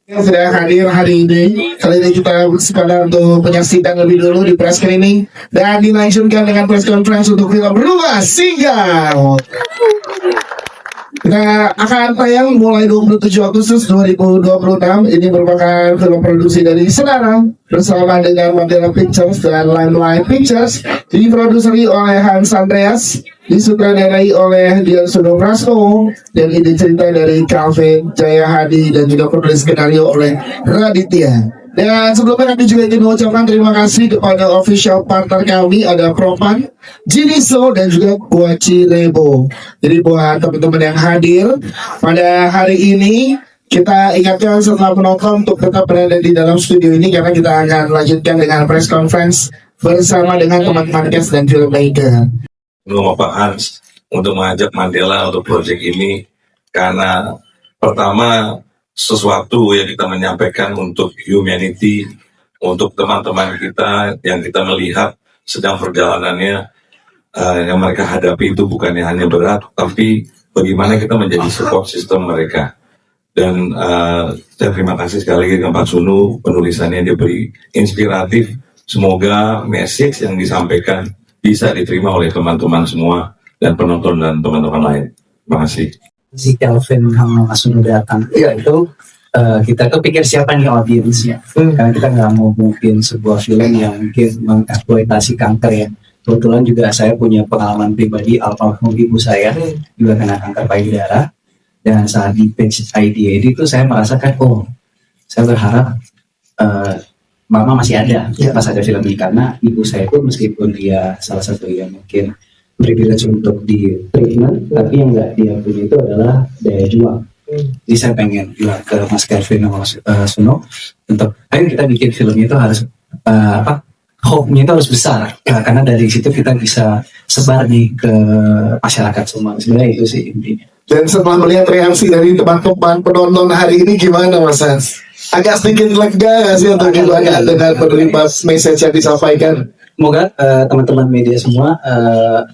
yang sudah hadir hari ini. Kali ini kita sekadar untuk menyaksikan lebih dulu di press screening dan dilanjutkan dengan press conference untuk film Rumah Singgah. Kita akan tayang mulai 27 Agustus 2026. Ini merupakan film produksi dari Senara bersama dengan Mandela Pictures dan Limelight Pictures, diproduseri oleh Hans Andreas, disutradarai oleh Dian Suno Prasno, dan ide cerita dari Calvin Jayahadi dan juga penulis skenario oleh Raditya. Dan sebelumnya kami juga ingin mengucapkan terima kasih kepada official partner kami, ada Propan, Jiniso, dan juga Guaci Lebo. Jadi buat teman-teman yang hadir pada hari ini, kita ingatkan setelah menonton untuk tetap berada di dalam studio ini karena kita akan lanjutkan dengan press conference bersama dengan teman-teman cast dan filmmaker. Belum Pak Hans untuk mengajak Mandela untuk proyek ini karena pertama sesuatu yang kita menyampaikan untuk humanity, untuk teman-teman kita yang kita melihat sedang perjalanannya yang mereka hadapi itu bukannya hanya berat, tapi bagaimana kita menjadi support system mereka. Dan saya terima kasih sekali lagi dengan Pak Sunu, penulisannya dia beri inspiratif. Semoga message yang disampaikan bisa diterima oleh teman-teman semua dan penonton dan teman-teman lain. Terima kasih. Si Calvin sama Mas Sunu datang, itu kita kepikir siapa nih audiensnya, karena kita nggak mau mungkin sebuah film yang mungkin mengeksploitasi kanker ya. Kebetulan juga saya punya pengalaman pribadi, almarhum ibu saya juga kena kanker payudara, dan saat di pitch idea itu saya merasakan, saya berharap mama masih ada pas ada film ini, karena ibu saya pun meskipun dia salah satu yang mungkin privilege untuk di treatment, tapi yang nggak dia punya itu adalah daya juang. Jadi saya pengen bilang ke Mas Kevin dan Mas Suno untuk ayo kita bikin filmnya itu harus hope-nya itu harus besar karena dari situ kita bisa sebar nih ke masyarakat semua. Sebenarnya itu sih intinya. Dan setelah melihat reaksi dari teman-teman penonton hari ini gimana Mas Hans? Agak sedikit lega nggak sih untuk gimana dengan penerima message yang disampaikan? Semoga teman-teman media semua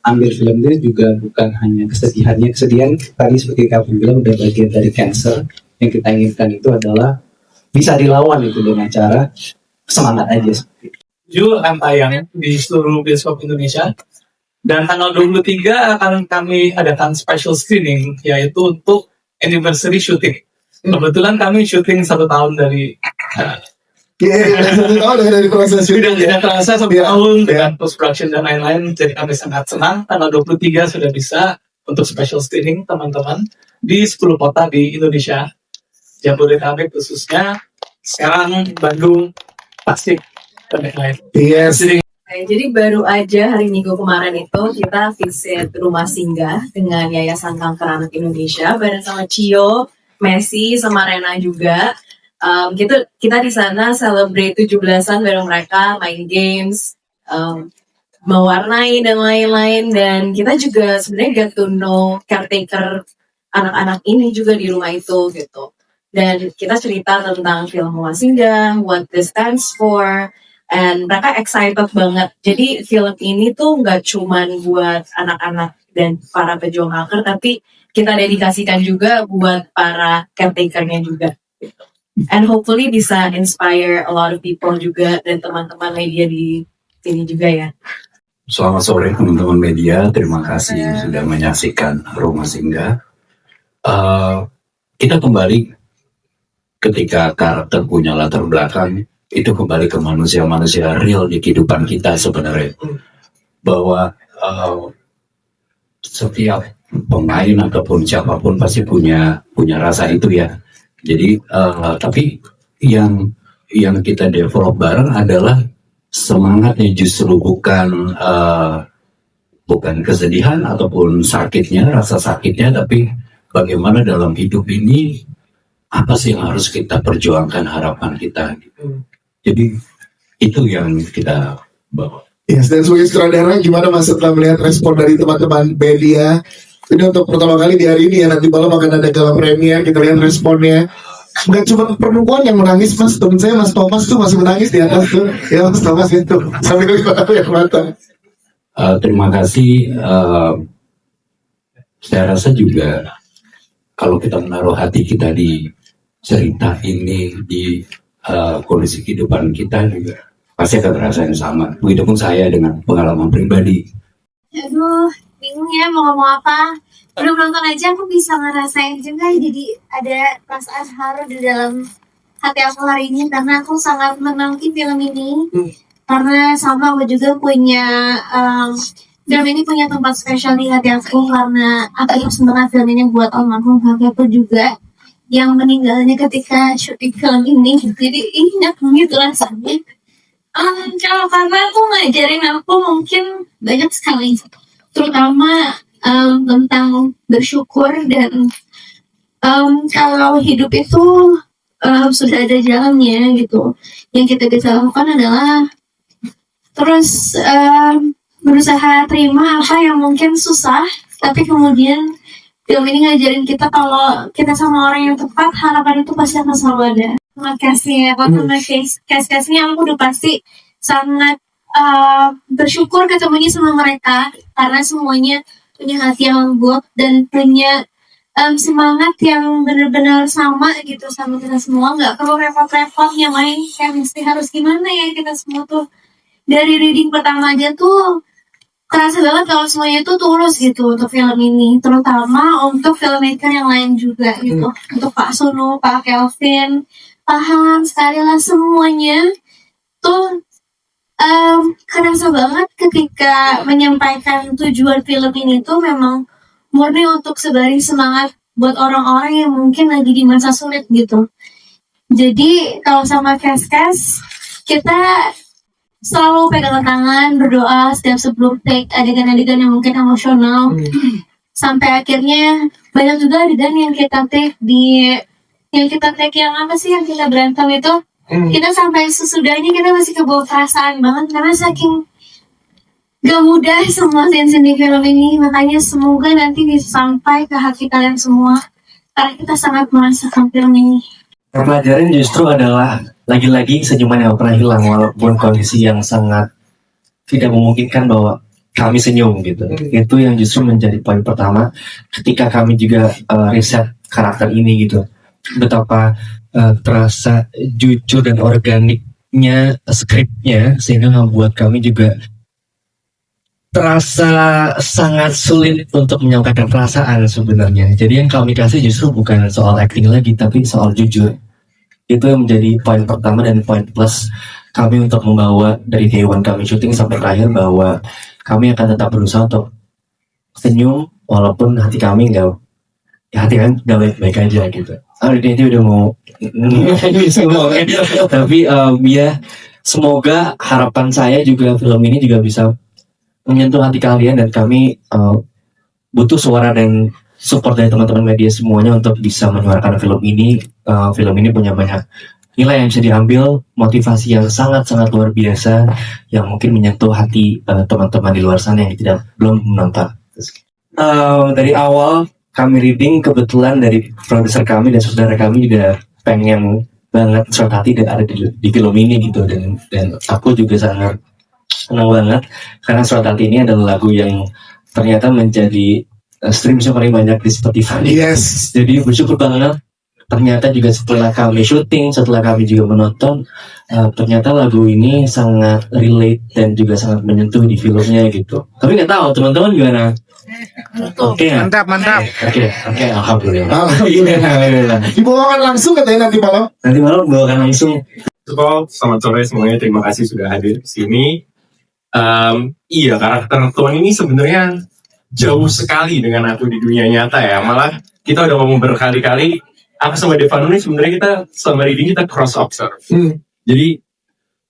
ambil film ini juga bukan hanya kesedihannya. Kesedihan tadi seperti kamu bilang udah bagian dari cancer. Yang kita inginkan itu adalah bisa dilawan itu dengan cara semangat aja. Akan tayang di seluruh bioskop Indonesia. Dan tanggal 23 akan kami adakan special screening, yaitu untuk anniversary shooting. Kebetulan kami syuting 1 tahun dari dari proses syuting tidak terasa 1 tahun dengan post production dan lain-lain. Jadi kami sangat senang tanggal 23 sudah bisa untuk special screening teman-teman di 10 kota di Indonesia, Jabodetabek khususnya, sekarang Bandung, Tasik, dan lain-lain. Yes. Jadi baru aja hari Minggu kemarin itu kita visit Rumah Singgah dengan Yayasan Kanker Anak Indonesia bareng sama Cio, Messi, sama Rena juga. Kita di sana celebrate 17-an bareng mereka, main games, mewarnai dan lain-lain, dan kita juga sebenarnya get to know caretaker anak-anak ini juga di rumah itu gitu. Dan kita cerita tentang film Rumah Singgah, what this stands for, and mereka excited banget. Jadi film ini tuh nggak cuman buat anak-anak dan para pejuang kanker, tapi kita dedikasikan juga buat para caretakernya juga gitu. And hopefully bisa inspire a lot of people juga dan teman-teman media di sini juga ya. Selamat sore teman-teman media, terima kasih sudah menyaksikan Rumah Singgah. Kita kembali ketika karakter punya latar belakang, itu kembali ke manusia-manusia real di kehidupan kita sebenarnya. Bahwa setiap pemain ataupun siapapun pasti punya rasa itu ya. Jadi tapi yang kita develop bareng adalah semangatnya justru bukan kesedihan ataupun sakitnya, rasa sakitnya, tapi bagaimana dalam hidup ini apa sih yang harus kita perjuangkan, harapan kita. Jadi itu yang kita bawa. Yes, dan sebagai sutradara gimana Mas setelah melihat respon dari teman-teman media? Ini untuk pertama kali di hari ini ya, nanti malam akan ada gala premier, kita lihat responnya. Bukan cuma perempuan yang menangis Mas, temen saya Mas Thomas tuh masih menangis di atas tuh. Ya Mas Thomas itu, sambil lihat yang mata. Terima kasih. Saya rasa juga kalau kita menaruh hati kita di cerita ini di kondisi kehidupan kita juga pasti akan terasa yang sama. Begitupun saya dengan pengalaman pribadi. Aduh, bingung ya mau ngomong apa. Belum nonton aja aku bisa ngerasain juga, jadi ada perasaan haru di dalam hati aku hari ini karena aku sangat menanti film ini. Karena sama aku juga punya film ini punya tempat spesial di hati aku karena aku sebenarnya film ini buat almarhum kakekku juga yang meninggalnya ketika syuting film ini. Jadi ingat gitu rasanya. Kalau karena aku ngajarin aku mungkin banyak sekali, terutama tentang bersyukur dan kalau hidup itu sudah ada jalannya gitu. Yang kita bisa lakukan adalah terus berusaha terima apa yang mungkin susah, tapi kemudian film ini ngajarin kita kalau kita sama orang yang tepat, harapan itu pasti akan selalu ada. Terima kasih ya, kalau sama case-case-nya aku udah pasti sangat bersyukur ketemunya sama mereka karena semuanya punya hati yang lembut dan punya semangat yang benar-benar sama gitu sama kita semua. Nggak perlu repot-repot yang lain kayak mesti harus gimana ya, kita semua tuh dari reading pertama aja tuh kerasa banget kalau semuanya itu tulus gitu untuk film ini, terutama untuk filmmaker yang lain juga gitu, untuk Pak Sunu, Pak Kelvin, paham sekali lah semuanya tuh kerasa banget ketika menyampaikan tujuan film ini tuh memang murni untuk sebarin semangat buat orang-orang yang mungkin lagi di masa sulit gitu. Jadi kalau sama Kes-Kes kita selalu pegangan tangan, berdoa setiap sebelum take adegan-adegan yang mungkin emosional. Sampai akhirnya banyak juga adegan yang kita take yang apa sih yang kita berantem itu. Kita sampai sesudahnya kita masih kebawa perasaan banget karena saking gak mudah semua scene di film ini. Makanya semoga nanti bisa sampai ke hati kalian semua karena kita sangat merasakan film ini. Pelajaran justru adalah lagi-lagi senyuman yang pernah hilang walaupun kondisi yang sangat tidak memungkinkan bahwa kami senyum gitu. Itu yang justru menjadi poin pertama ketika kami juga riset karakter ini gitu. Betapa terasa jujur dan organiknya skripnya sehingga membuat kami juga terasa sangat sulit untuk menyampaikan perasaan sebenarnya. Jadi yang kami kasih justru bukan soal acting lagi tapi soal jujur. Itu yang menjadi poin pertama dan poin plus kami untuk membawa dari day one kami syuting sampai terakhir bahwa kami akan tetap berusaha untuk senyum walaupun hati kami nggak, ya hati kami udah baik-baik aja gitu. Ini udah mau tapi ya semoga harapan saya juga film ini juga bisa menyentuh hati kalian dan kami butuh suara dan support dari teman-teman media semuanya untuk bisa menyuarakan film ini. Film ini punya banyak nilai yang bisa diambil, motivasi yang sangat-sangat luar biasa yang mungkin menyentuh hati teman-teman di luar sana yang belum menonton. Dari awal kami reading, kebetulan dari produser kami dan saudara kami juga pengen banget Surat Hati ada di film ini gitu, dan aku juga sangat senang banget karena Surat Hati ini adalah lagu yang ternyata menjadi stream yang paling banyak di Spotify. Yes. Jadi bersyukur banget. Ternyata juga setelah kami syuting, setelah kami juga menonton, ternyata lagu ini sangat relate dan juga sangat menyentuh di filmnya gitu. Tapi nggak tahu teman-teman gimana? Oke, Mantap. Oke, alhamdulillah. Alhamdulillah. Dibawakan langsung katanya nanti malam. Nanti malam bawakan langsung. Selamat sore semuanya, terima kasih sudah hadir di sini. Iya, karakter Tuan ini sebenarnya jauh sekali dengan aku di dunia nyata ya. Malah kita udah ngomong berkali-kali, aku sama Devano ini sebenarnya kita sama reading kita cross observe. Jadi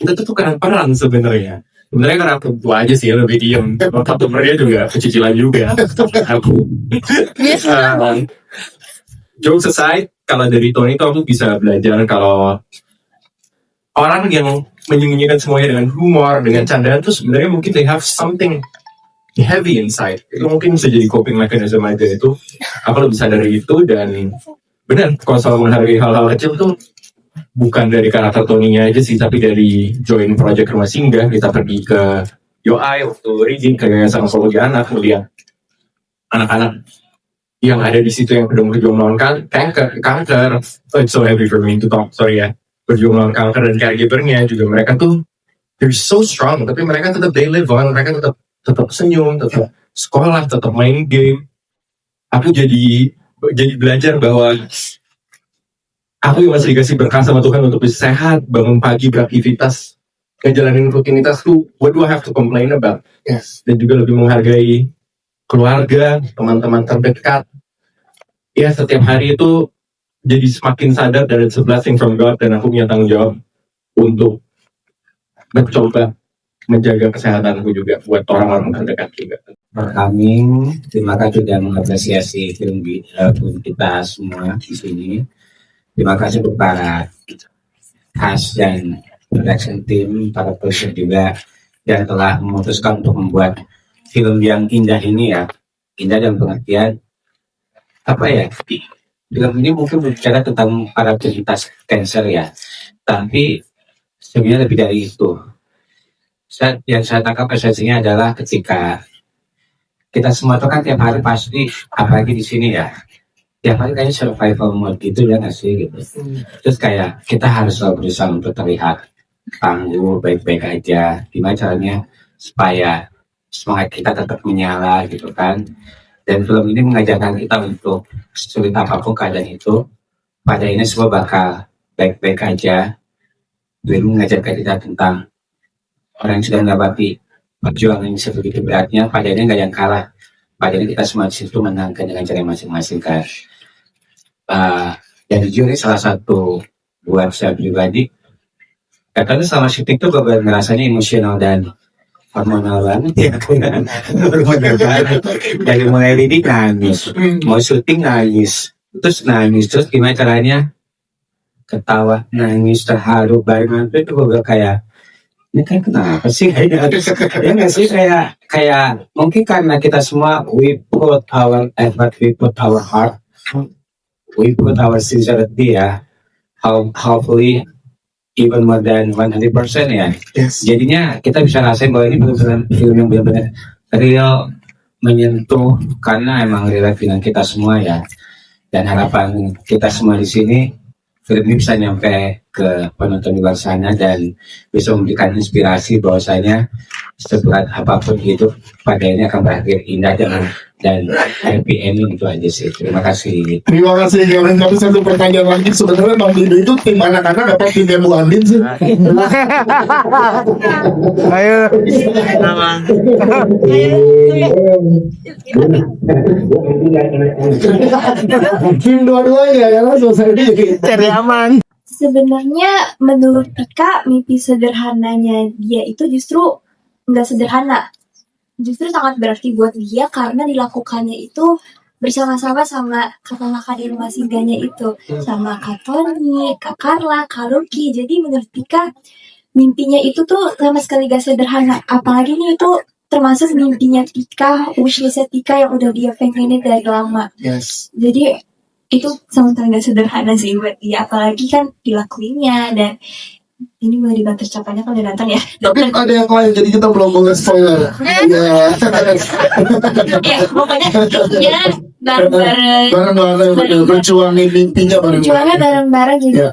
kita tuh tukeran peran sebenarnya. Sebenarnya karena aku tua aja sih, lebih diem. Customer dia juga kecicilan juga. Aku. Jokes aside, kalau dari Tony itu aku bisa belajar kalau orang yang menyembunyikan semuanya dengan humor, dengan candaan tuh sebenarnya mungkin they have something heavy inside. Itu mungkin bisa jadi coping mechanism aja itu. Aku lebih sadar itu dan benar kalau soal menghargai hal-hal kecil tuh bukan dari karakter Tony-nya aja sih, tapi dari join project Rumah Singgah, kita pergi ke UI waktu reading ke Yayasan Onkologi Anak, melihat anak-anak yang ada di situ yang berjuang melawan kanker. Oh, it's so heavy for me to talk, sorry ya. Berjuang melawan kanker dan caregivernya juga, mereka tuh they're so strong, tapi mereka tetap they live on, mereka tetap senyum, tetap sekolah, tetap main game. Aku jadi belajar bahwa aku yang masih dikasih berkah sama Tuhan untuk bisa sehat, bangun pagi, beraktivitas, ngejalanin rutinitasku. What do I have to complain about? Yes. Dan juga lebih menghargai keluarga, teman-teman terdekat. Ya, setiap hari itu jadi semakin sadar dan it's a blessing from God, dan aku punya tanggung jawab untuk mencoba menjaga kesehatanku juga buat orang-orang terdekat juga. Kami terima kasih sudah mengapresiasi film kita semua di sini. Terima kasih untuk para cast dan production team, para produser juga yang telah memutuskan untuk membuat film yang indah ini ya. Indah dalam pengertian apa ya? Film ini mungkin berbicara tentang para penderita kanker ya, tapi sebenarnya lebih dari itu. Yang saya tangkap esensinya adalah ketika kita semua itu kan tiap hari pasti, apalagi di sini ya, tiap hari kayaknya survival mode gitu ya nggak sih gitu. Terus kayak kita harus selalu berusaha untuk terlihat tangguh, baik-baik aja. Gimana caranya supaya semangat kita tetap menyala gitu kan. Dan film ini mengajarkan kita untuk sulit apapun keadaan itu, pada ini semua bakal baik-baik aja. Film mengajarkan kita tentang orang yang sudah melewati perjuangan yang sebegitu beratnya, pada ini nggak yang kalah. Pada ini kita semua di situ menangkan dengan cara masing-masing kan. Dan jujur ini salah satu buat saya pribadi. Karena selama syuting tuh gue ngerasanya emosional dan hormonal banget ya. Hormonal banget. Dari mulai lidik nangis, mau syuting nangis, terus gimana caranya ketawa, nangis, terharu bareng itu gue kayak ini kan kenapa sih ya nggak sih kayak mungkin karena kita semua we put our effort, we put our heart, we put our sincerity ya, hopefully even more than 100% ya. Yes. Jadinya kita bisa rasain bahwa ini benar-benar film yang benar-benar real, menyentuh, karena emang real dengan kita semua ya. Dan harapan kita semua di sini film ini bisa nyampe ke penonton di luar sana dan bisa memberikan inspirasi bahwasanya seberat apapun hidup pada ini akan berakhir indah dan happy ending. Itu aja sih. Terima kasih. Terima kasih. Tapi satu pertanyaan lagi, sebenarnya Bang Dindo itu tim anak-anak apa tim Bu Andin sih? Ayo. Tim dua-duanya karena society Cari aman. Sebenarnya menurut Tika, mimpi sederhananya dia itu justru nggak sederhana. Justru sangat berarti buat dia karena dilakukannya itu bersama-sama sama kakak-kakak di rumah singgahnya itu. Sama Kak Tony, Kak Carla, Kak Lucky. Jadi menurut Tika, mimpinya itu tuh sama sekali gak sederhana. Apalagi nih itu termasuk mimpinya Tika, wishlistnya Tika yang udah dia pengenin dari lama. Yes. Jadi itu sama-sama gak sederhana sih buat dia, apalagi kan dilakuinnya. Dan ini boleh dibantu tercapainya kalau udah datang ya. Tapi ada yang lain, jadi kita belum boleh spoiler. Ya. Ya pokoknya ya bareng-bareng, Bareng-bareng berjuangin mimpinya jualnya bareng-bareng. bareng-bareng gitu. Ya.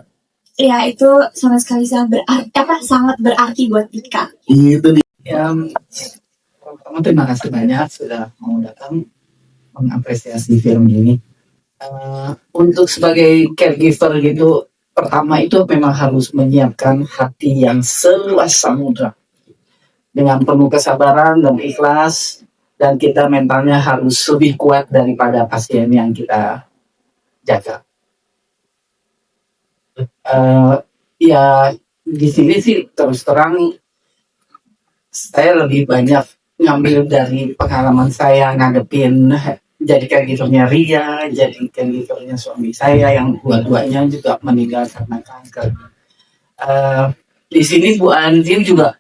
Ya itu sama sekali sangat berarti buat Tika. Itu dia. Ya, pertama terima kasih banyak sudah mau datang mengapresiasi film ini. Untuk sebagai caregiver gitu, pertama itu memang harus menyiapkan hati yang seluas samudra dengan penuh kesabaran dan ikhlas, dan kita mentalnya harus lebih kuat daripada pasien yang kita jaga. Ya di sini sih terus terang saya lebih banyak ngambil dari pengalaman saya ngadepin jadi caregivernya Ria, jadi caregivernya suami saya yang dua-duanya juga meninggal karena kanker. Di sini Bu Andin juga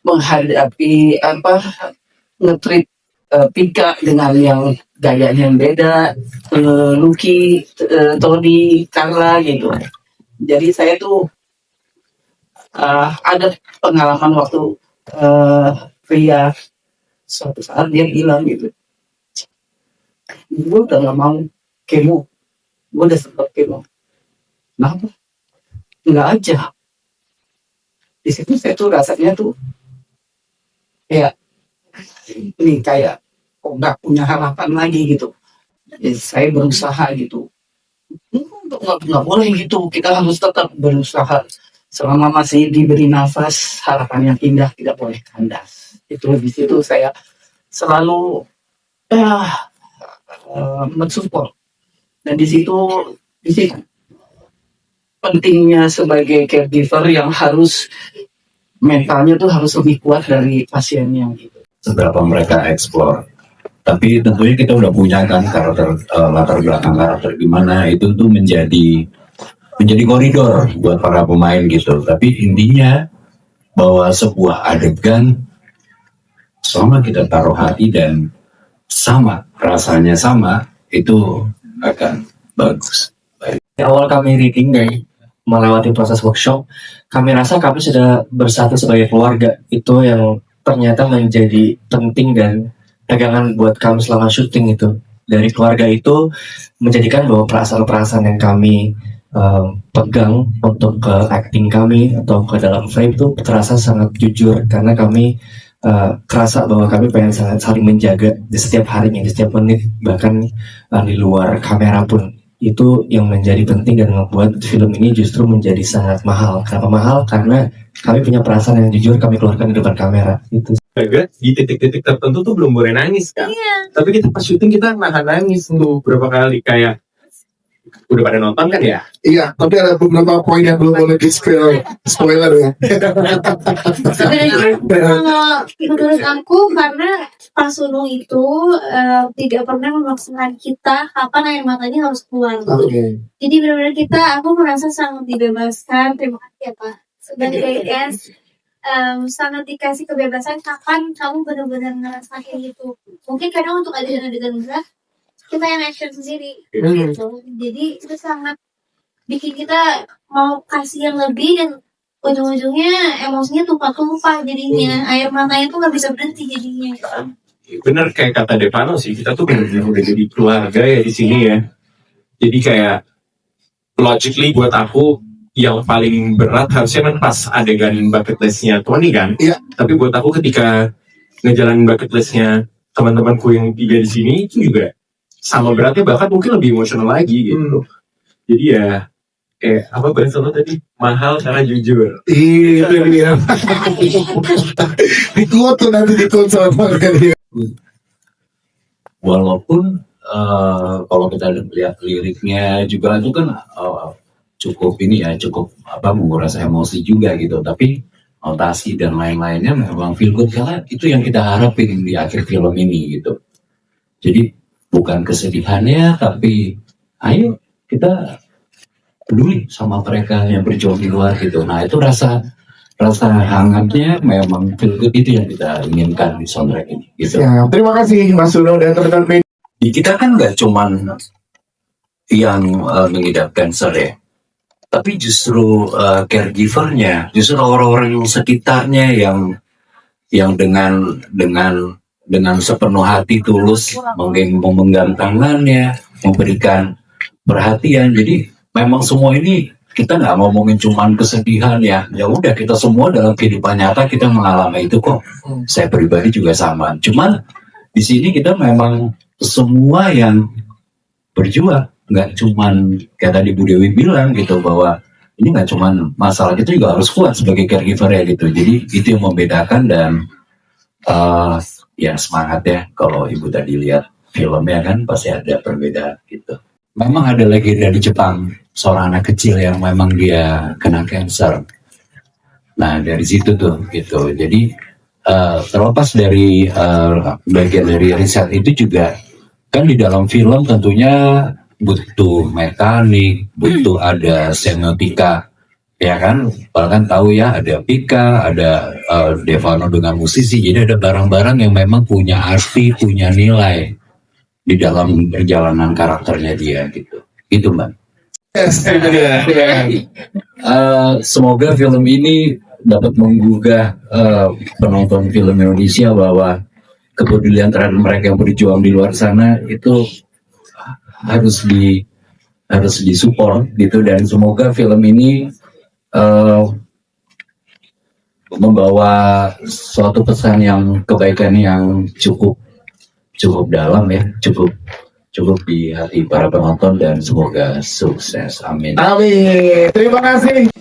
menghadapi nge-treat Tika dengan yang gayanya yang beda, Lucky, Tony, Carla gitu. Jadi saya tuh ada pengalaman waktu Ria suatu saat dia bilang gitu, gue udah gak mau kemo, gue udah sempet kemo. Kenapa? Nggak aja. Di situ saya tuh rasanya tuh kayak ini kayak kok nggak punya harapan lagi gitu. Ya, saya berusaha gitu. Untuk nggak boleh gitu. Kita harus tetap berusaha selama masih diberi nafas. Harapan yang indah tidak boleh kandas. Itu di situ saya selalu mensupport. Dan di situ pentingnya sebagai caregiver yang harus mentalnya tuh harus lebih kuat dari pasiennya gitu. Seberapa mereka explore. Tapi tentunya kita udah punya kan karakter, latar belakang karakter gimana, itu tuh menjadi koridor buat para pemain gitu. Tapi intinya bahwa sebuah adegan selama kita taruh hati dan sama, rasanya sama, itu akan bagus. Di awal kami reading dan melewati proses workshop, kami rasa kami sudah bersatu sebagai keluarga. Itu yang ternyata menjadi penting dan pegangan buat kami selama syuting itu. Dari keluarga itu menjadikan bahwa perasaan-perasaan yang kami pegang untuk ke acting kami atau ke dalam frame itu terasa sangat jujur, karena kami kerasa bahwa kami pengen sangat saling menjaga di setiap harinya, di setiap menit, bahkan di luar kamera pun. Itu yang menjadi penting dan membuat film ini justru menjadi sangat mahal. Kenapa mahal? Karena kami punya perasaan yang jujur kami keluarkan di depan kamera. Itu. Agak di titik-titik tertentu tuh belum boleh nangis kan. Tapi kita pas syuting kita nahan nangis tuh beberapa kali, kayak udah pada nonton kan ya? Iya, tapi ada beberapa poin yang belum boleh di spoiler ya. Sebenarnya menurut aku karena Pak Sunung itu tidak pernah memaksakan kita kapan air matanya harus keluar. Jadi benar-benar aku merasa sangat dibebaskan. Terima kasih ya Pak. Sebagai guest sangat dikasih kebebasan kapan kamu benar-benar ngerasain itu. Mungkin kadang untuk adegan-adegan berat kita yang action sendiri gitu. Jadi itu sangat bikin kita mau kasih yang lebih dan ujung-ujungnya emosinya tumpah-tumpah jadinya. Air matanya tuh nggak bisa berhenti jadinya. Bener kayak kata Devano sih, kita tuh bener-bener udah jadi keluarga ya di sini ya. Jadi kayak logically buat aku yang paling berat harusnya kan pas adegan bucket listnya Tony kan. Iya. Tapi buat aku ketika ngejalanin bucket listnya teman-temanku yang 3 di sini itu juga sama beratnya, bahkan mungkin lebih emosional lagi gitu. Jadi ya kayak apa bahasa lo tadi, mahal karena jujur. Iya. Dikuat tuh nanti dikuat sama keluarga dia. Walaupun kalau kita lihat liriknya juga itu kan cukup ini ya, cukup menguras emosi juga gitu. Tapi notasi dan lain-lainnya memang feel good, karena itu yang kita harapin di akhir film ini gitu. Jadi bukan kesedihannya, tapi ayo kita peduli sama mereka yang berjuang di luar gitu. Nah itu rasa hangatnya memang feel good, itu yang kita inginkan di soundtrack ini gitu. Ya, terima kasih Mas Suno dan teman-teman. Kita kan nggak cuman yang mengidap cancer ya, tapi justru caregivernya, justru orang-orang yang sekitarnya yang dengan sepenuh hati tulus memegang tangannya, memberikan perhatian. Jadi memang semua ini kita nggak ngomongin cuman kesedihan ya. Ya udah, kita semua dalam kehidupan nyata kita mengalami itu kok. Saya pribadi juga sama. Cuman di sini kita memang semua yang berjuang, nggak cuman kayak tadi Bu Dewi bilang gitu, bahwa ini nggak cuman masalah, kita juga harus kuat sebagai caregiver ya gitu. Jadi itu yang membedakan. Dan ya semangat ya, kalau Ibu tadi lihat filmnya kan pasti ada perbedaan gitu. Memang ada legenda di Jepang, seorang anak kecil yang memang dia kena cancer. Nah dari situ tuh gitu. Jadi terlepas dari bagian dari riset itu juga kan di dalam film tentunya butuh mekanik, butuh ada semiotika, ya kan? Bahkan tahu ya, ada Pika, ada Devano dengan musisi. Jadi ada barang-barang yang memang punya arti, punya nilai di dalam perjalanan karakternya dia gitu. Itu Mbak. Yes, Semoga film ini dapat menggugah penonton film Indonesia bahwa kepedulian terhadap mereka yang berjuang di luar sana itu harus disupport gitu, dan semoga film ini membawa suatu pesan yang kebaikan yang cukup dalam ya, cukup di hati para penonton, dan semoga sukses. Amin. Amin. Terima kasih.